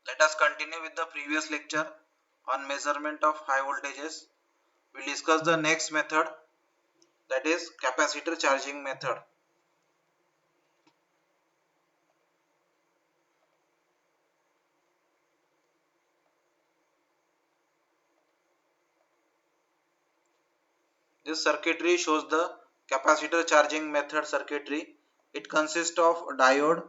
Let us continue with the previous lecture on measurement of high voltages. We will discuss the next method, that is capacitor charging method. This circuitry shows the capacitor charging method circuitry. It consists of a diode,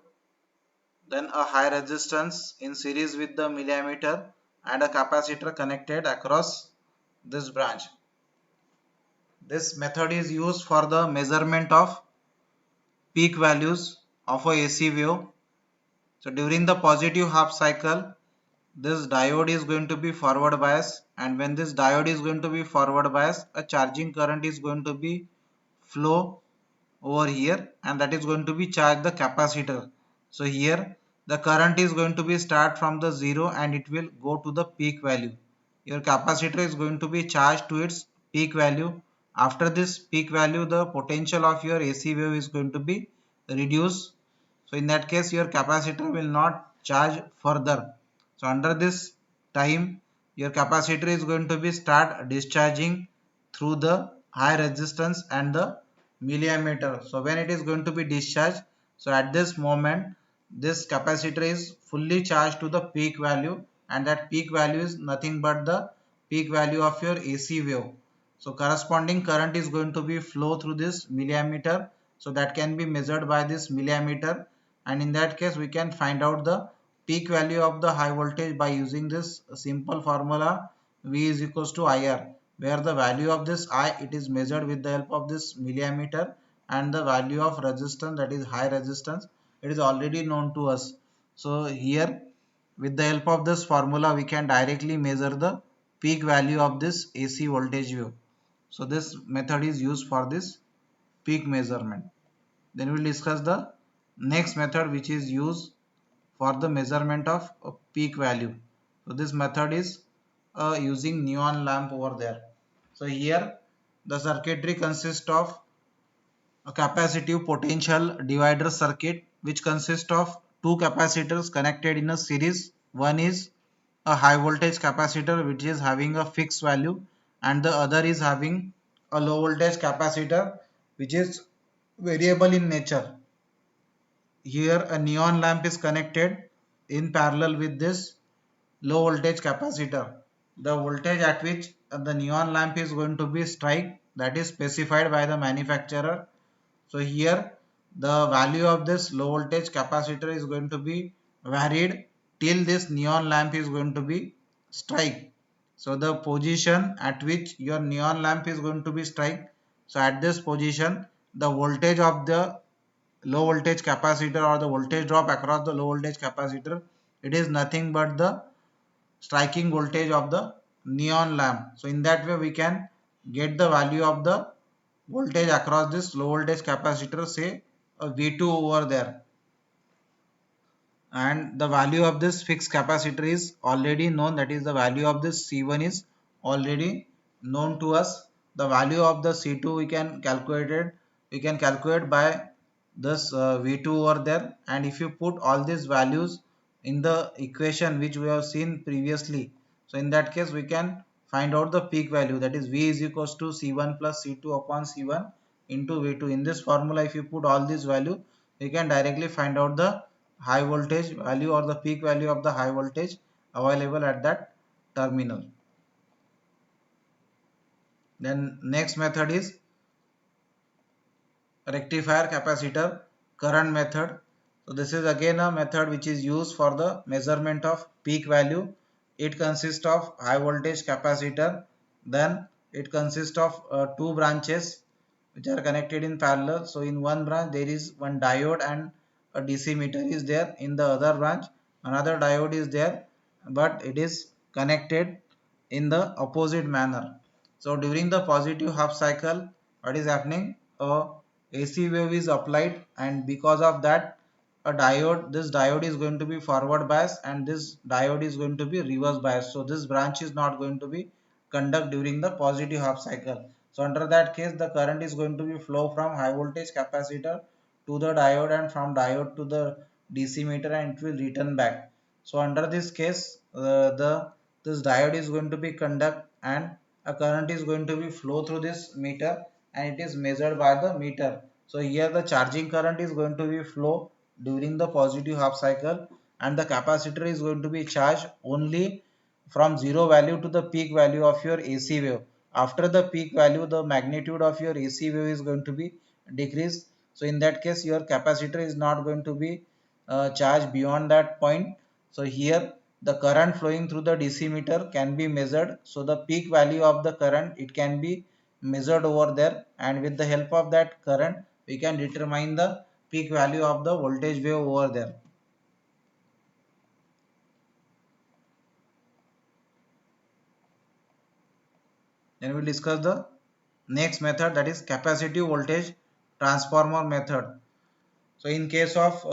then a high resistance in series with the milliammeter, and a capacitor connected across this branch. This method is used for the measurement of peak values of a AC wave. So during the positive half cycle, this diode is going to be forward bias, and when this diode is going to be forward bias, a charging current is going to be flow over here, and that is going to be charge the capacitor. So here the current is going to be start from the 0 and it will go to the peak value. Your capacitor is going to be charged to its peak value. After this peak value, the potential of your AC wave is going to be reduced. So in that case your capacitor will not charge further. So under this time your capacitor is going to be start discharging through the high resistance and the milliammeter. So when it is going to be discharged, so at this moment this capacitor is fully charged to the peak value, and that peak value is nothing but the peak value of your AC wave. So corresponding current is going to be flow through this milliammeter, so that can be measured by this milliammeter, and in that case we can find out the peak value of the high voltage by using this simple formula V is equals to IR, where the value of this I, it is measured with the help of this milliammeter, and the value of resistance, that is high resistance, it is already known to us. So here with the help of this formula we can directly measure the peak value of this AC voltage wave. So this method is used for this peak measurement. Then we will discuss the next method, which is used for the measurement of a peak value. So this method is using neon lamp over there. So here the circuitry consists of a capacitive potential divider circuit, which consists of two capacitors connected in a series. One is a high voltage capacitor which is having a fixed value, and the other is having a low voltage capacitor which is variable in nature. Here a neon lamp is connected in parallel with this low voltage capacitor. The voltage at which the neon lamp is going to be strike, that is specified by the manufacturer. So here the value of this low voltage capacitor is going to be varied till this neon lamp is going to be strike. So the position at which your neon lamp is going to be strike, so at this position the voltage of the low voltage capacitor, or the voltage drop across the low voltage capacitor, it is nothing but the striking voltage of the neon lamp. So in that way we can get the value of the voltage across this low voltage capacitor, say a V2 over there, and the value of this fixed capacitor is already known, that is the value of this C1 is already known to us. The value of the C2 we can calculate by this V2 over there, and if you put all these values in the equation which we have seen previously, so in that case we can find out the peak value, that is V is equals to C1 plus C2 upon C1 into V2. In this formula if you put all these value, we can directly find out the high voltage value or the peak value of the high voltage available at that terminal. Then next method is rectifier capacitor current method. So this is again a method which is used for the measurement of peak value. It consists of high voltage capacitor, then it consists of two branches which are connected in parallel. So in one branch there is one diode and a DC meter is there. In the other branch another diode is there, but it is connected in the opposite manner. So during the positive half cycle, what is happening? A AC wave is applied, and because of that this diode is going to be forward bias and this diode is going to be reverse bias. So this branch is not going to be conduct during the positive half cycle. So under that case the current is going to be flow from high voltage capacitor to the diode and from diode to the DC meter, and it will return back. So under this case, the this diode is going to be conduct and a current is going to be flow through this meter and it is measured by the meter. So here the charging current is going to be flow during the positive half cycle and the capacitor is going to be charged only from zero value to the peak value of your AC wave. After the peak value, the magnitude of your AC wave is going to be decreased. So in that case, your capacitor is not going to be charged beyond that point. So here the current flowing through the DC meter can be measured. So the peak value of the current, it can be measured over there, and with the help of that current we can determine the peak value of the voltage wave over there. Then we will discuss the next method, that is capacitive voltage transformer method. So in case of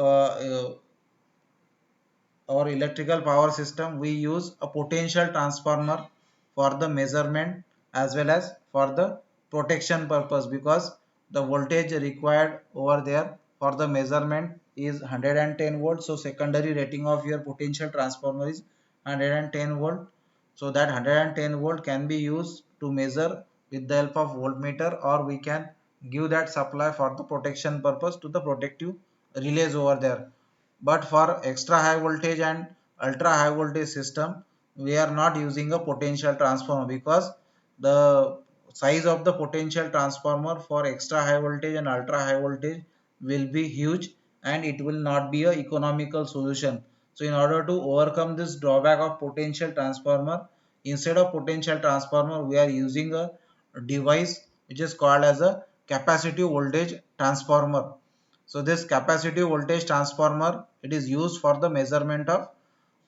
our electrical power system, we use a potential transformer for the measurement as well as for the protection purpose, because the voltage required over there for the measurement is 110 volt. So secondary rating of your potential transformer is 110 volt. So that 110 volt can be used to measure with the help of voltmeter, or we can give that supply for the protection purpose to the protective relays over there. But for extra high voltage and ultra high voltage system, we are not using a potential transformer, because the size of the potential transformer for extra high voltage and ultra high voltage will be huge and it will not be a economical solution. So in order to overcome this drawback of potential transformer, instead of potential transformer we are using a device which is called as a capacitive voltage transformer. So this capacitive voltage transformer, it is used for the measurement of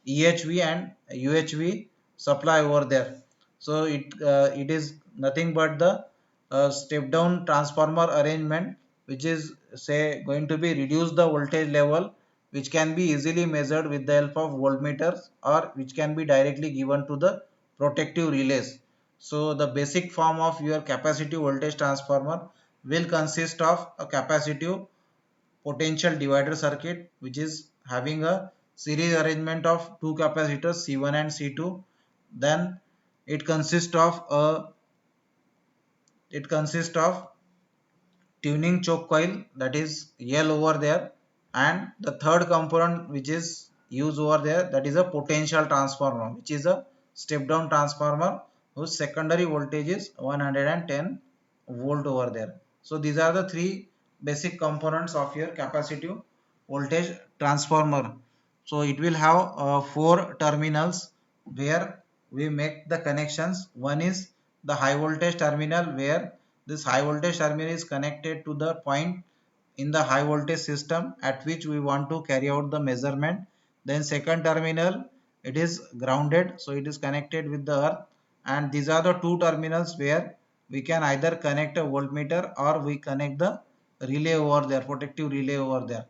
EHV and UHV supply over there. So it is nothing but the step down transformer arrangement, which is say going to be reduce the voltage level, which can be easily measured with the help of voltmeters, or which can be directly given to the protective relays. So the basic form of your capacitive voltage transformer will consist of a capacitive potential divider circuit, which is having a series arrangement of two capacitors C1 and C2. Then it consists of a it consists of tuning choke coil, that is L over there, and the third component which is used over there, that is a potential transformer, which is a step down transformer whose secondary voltage is 110 volt over there. So these are the three basic components of your capacitive voltage transformer. So it will have four terminals where we make the connections. One is the high voltage terminal, where this high voltage terminal is connected to the point in the high voltage system at which we want to carry out the measurement. Then second terminal, it is grounded, so it is connected with the earth, and these are the two terminals where we can either connect a voltmeter or we connect the relay over there, protective relay over there.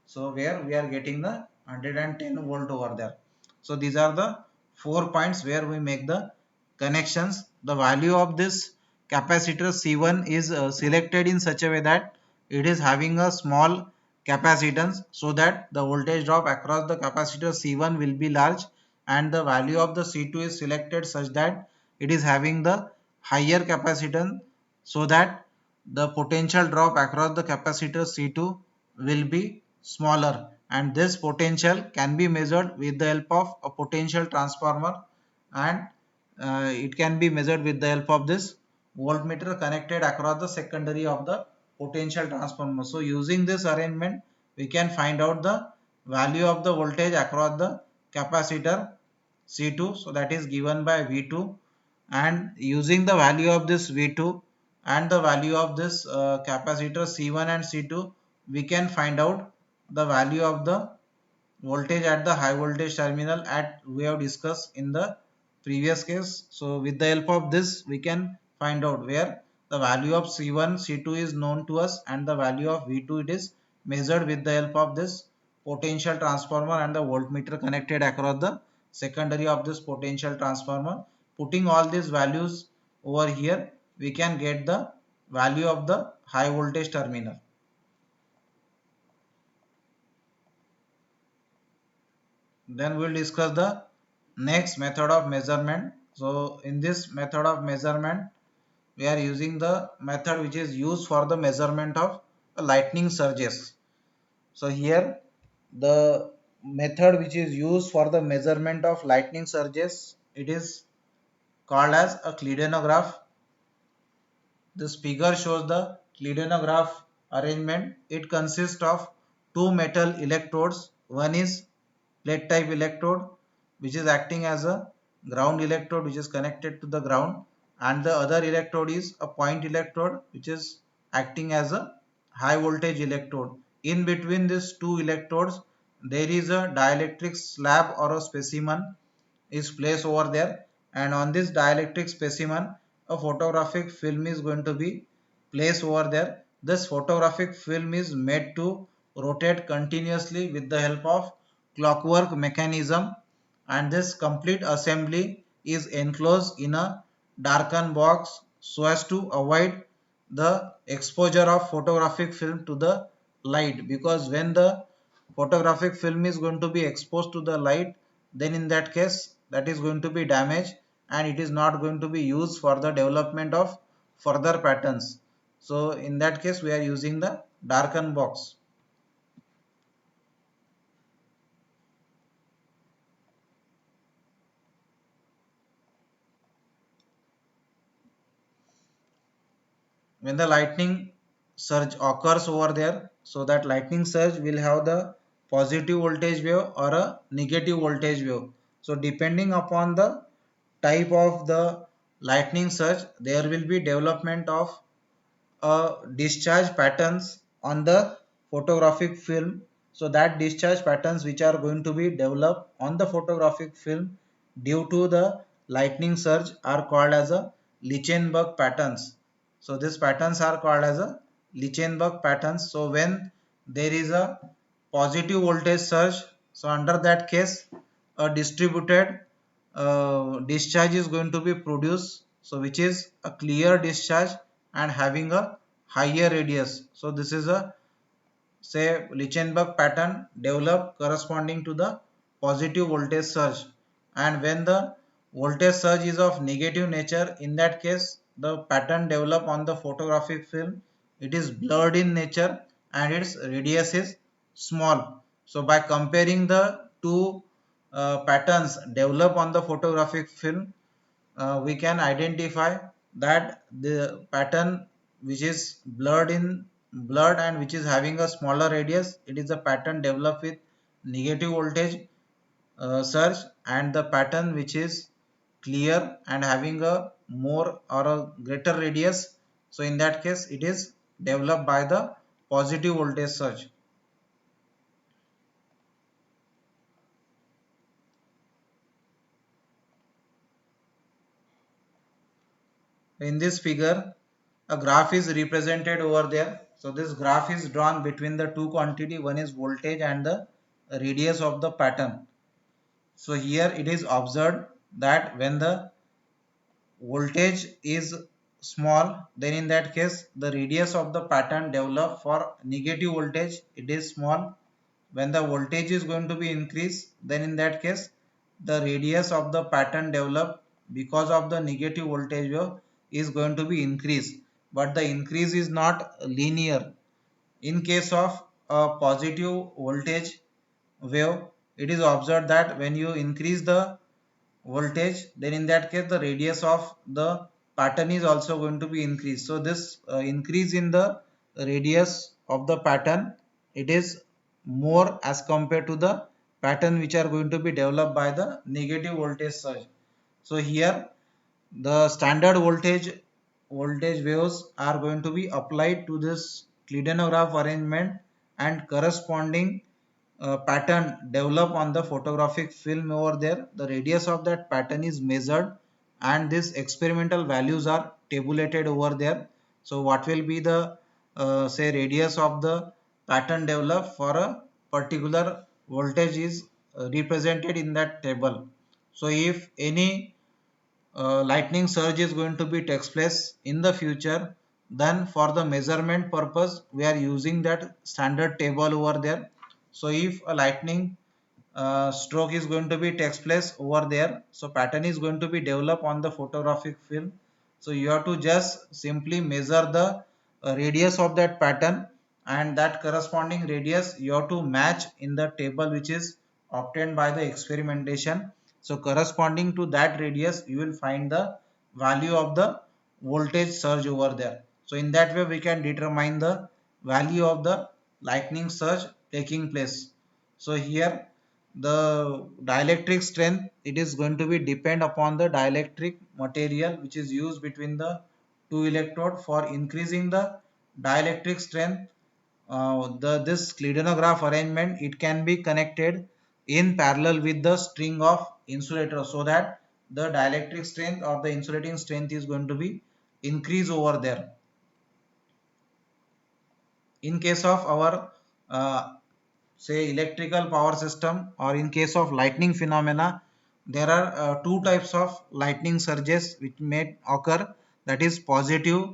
So where we are getting the 110 volt over there. So these are the 4 points where we make the connections. The value of this capacitor C1 is selected in such a way that it is having a small capacitance, so that the voltage drop across the capacitor C1 will be large, and the value of the C2 is selected such that it is having the higher capacitance, so that the potential drop across the capacitor C2 will be smaller, and this potential can be measured with the help of a potential transformer, and it can be measured with the help of this voltmeter connected across the secondary of the potential transformer. So using this arrangement we can find out the value of the voltage across the capacitor C2, so that is given by V2, and using the value of this V2 and the value of this capacitor C1 and C2, we can find out the value of the voltage at the high voltage terminal at we have discussed in the previous case. So with the help of this we can find out where the value of C1 C2 is known to us, and the value of V2 it is measured with the help of this potential transformer and the voltmeter connected across the secondary of this potential transformer. Putting all these values over here, we can get the value of the high voltage terminal. Then we'll discuss the next method of measurement. So in this method of measurement, we are using the method which is used for the measurement of lightning surges. So here the method which is used for the measurement of lightning surges, it is called as a clidonograph. This figure shows the clidonograph arrangement. It consists of two metal electrodes. One is plate type electrode which is acting as a ground electrode which is connected to the ground, and the other electrode is a point electrode which is acting as a high voltage electrode. In between these two electrodes there is a dielectric slab or a specimen is placed over there, and on this dielectric specimen a photographic film is going to be placed over there. This photographic film is made to rotate continuously with the help of clockwork mechanism, and this complete assembly is enclosed in a darkened box so as to avoid the exposure of photographic film to the light, because when the photographic film is going to be exposed to the light, then in that case that is going to be damaged and it is not going to be used for the development of further patterns. So in that case we are using the darken box. When the lightning surge occurs over there, so that lightning surge will have the positive voltage wave or a negative voltage wave. So depending upon the type of the lightning surge, there will be development of discharge patterns on the photographic film. So that discharge patterns which are going to be developed on the photographic film due to the lightning surge are called as a Lichtenberg patterns. So these patterns are called as a Lichtenberg patterns. So when there is a positive voltage surge, so under that case a distributed discharge is going to be produced, so which is a clear discharge and having a higher radius. So this is a, say, Lichtenberg pattern developed corresponding to the positive voltage surge. And when the voltage surge is of negative nature, in that case the pattern developed on the photographic film, it is blurred in nature and its radius is small. So by comparing the two patterns developed on the photographic film, we can identify that the pattern which is blurred and which is having a smaller radius, it is a pattern developed with negative voltage surge, and the pattern which is clear and having a more or a greater radius, so in that case it is developed by the positive voltage surge. In this figure a graph is represented over there. So this graph is drawn between the two quantity, one is voltage and the radius of the pattern. So here it is observed that when the voltage is small, then in that case the radius of the pattern developed for negative voltage, it is small. When the voltage is going to be increased, then in that case the radius of the pattern developed because of the negative voltage wave is going to be increased, but the increase is not linear. In case of a positive voltage wave, it is observed that when you increase the voltage, then in that case the radius of the pattern is also going to be increased. So this increase in the radius of the pattern, it is more as compared to the pattern which are going to be developed by the negative voltage surge. So here the standard voltage waves are going to be applied to this clidonograph arrangement, and corresponding pattern develop on the photographic film over there, the radius of that pattern is measured and these experimental values are tabulated over there. So what will be the say radius of the pattern developed for a particular voltage is represented in that table. So if any lightning surge is going to be takes place in the future, then for the measurement purpose we are using that standard table over there. So if a lightning stroke is going to be takes place over there. So pattern is going to be developed on the photographic film. So you have to just simply measure the radius of that pattern, and that corresponding radius you have to match in the table which is obtained by the experimentation. So corresponding to that radius you will find the value of the voltage surge over there. So in that way we can determine the value of the lightning surge taking place. So here the dielectric strength, it is going to be depend upon the dielectric material which is used between the two electrode. For increasing the dielectric strength, this Kleidonograph arrangement, it can be connected in parallel with the string of insulator, so that the dielectric strength or the insulating strength is going to be increase over there. In case of our say electrical power system, or in case of lightning phenomena, there are two types of lightning surges which may occur, that is positive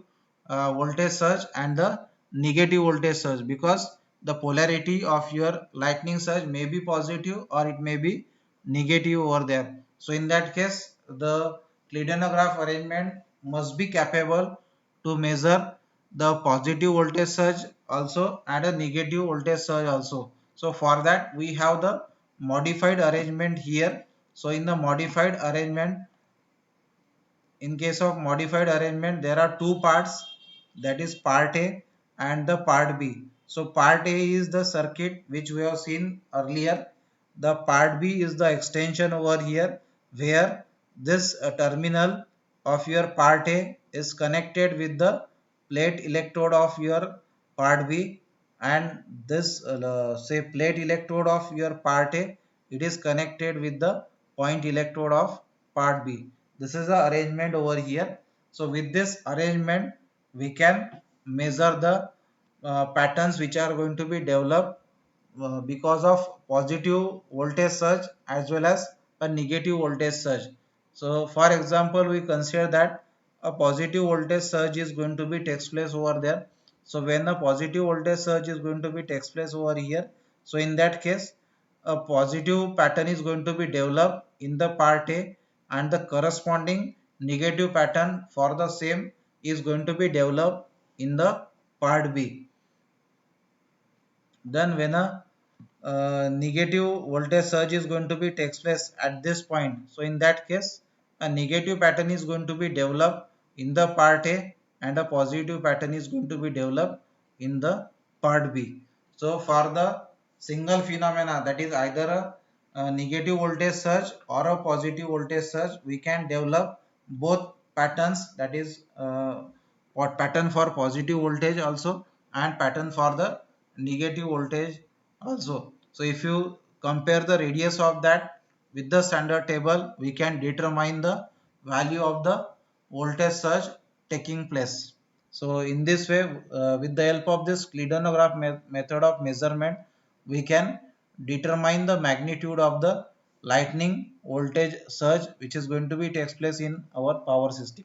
voltage surge and the negative voltage surge, because the polarity of your lightning surge may be positive or it may be negative over there. So in that case the Kleidonograph arrangement must be capable to measure the positive voltage surge also and a negative voltage surge also. So for that we have the modified arrangement here. So in the modified arrangement, in case of modified arrangement, there are two parts, that is part A and the part B. So part A is the circuit which we have seen earlier. The part B is the extension over here, where this terminal of your part A is connected with the plate electrode of your part B, and this say plate electrode of your part A, it is connected with the point electrode of part B. This is the arrangement over here. So with this arrangement we can measure the patterns which are going to be developed because of positive voltage surge as well as a negative voltage surge. So for example, we consider that a positive voltage surge is going to be takes place over there. So when a positive voltage surge is going to be takes place over here, so in that case a positive pattern is going to be developed in the part A, and the corresponding negative pattern for the same is going to be developed in the part B. Then when a negative voltage surge is going to be takes place at this point, so in that case a negative pattern is going to be developed in the part A, and a positive pattern is going to be developed in the part B. So for the single phenomena, that is either a negative voltage surge or a positive voltage surge, we can develop both patterns, that is what pattern for positive voltage also and pattern for the negative voltage also. So if you compare the radius of that with the standard table, we can determine the value of the voltage surge taking place. So in this way, with the help of this Kleidonograph method of measurement, we can determine the magnitude of the lightning voltage surge which is going to be takes place in our power system.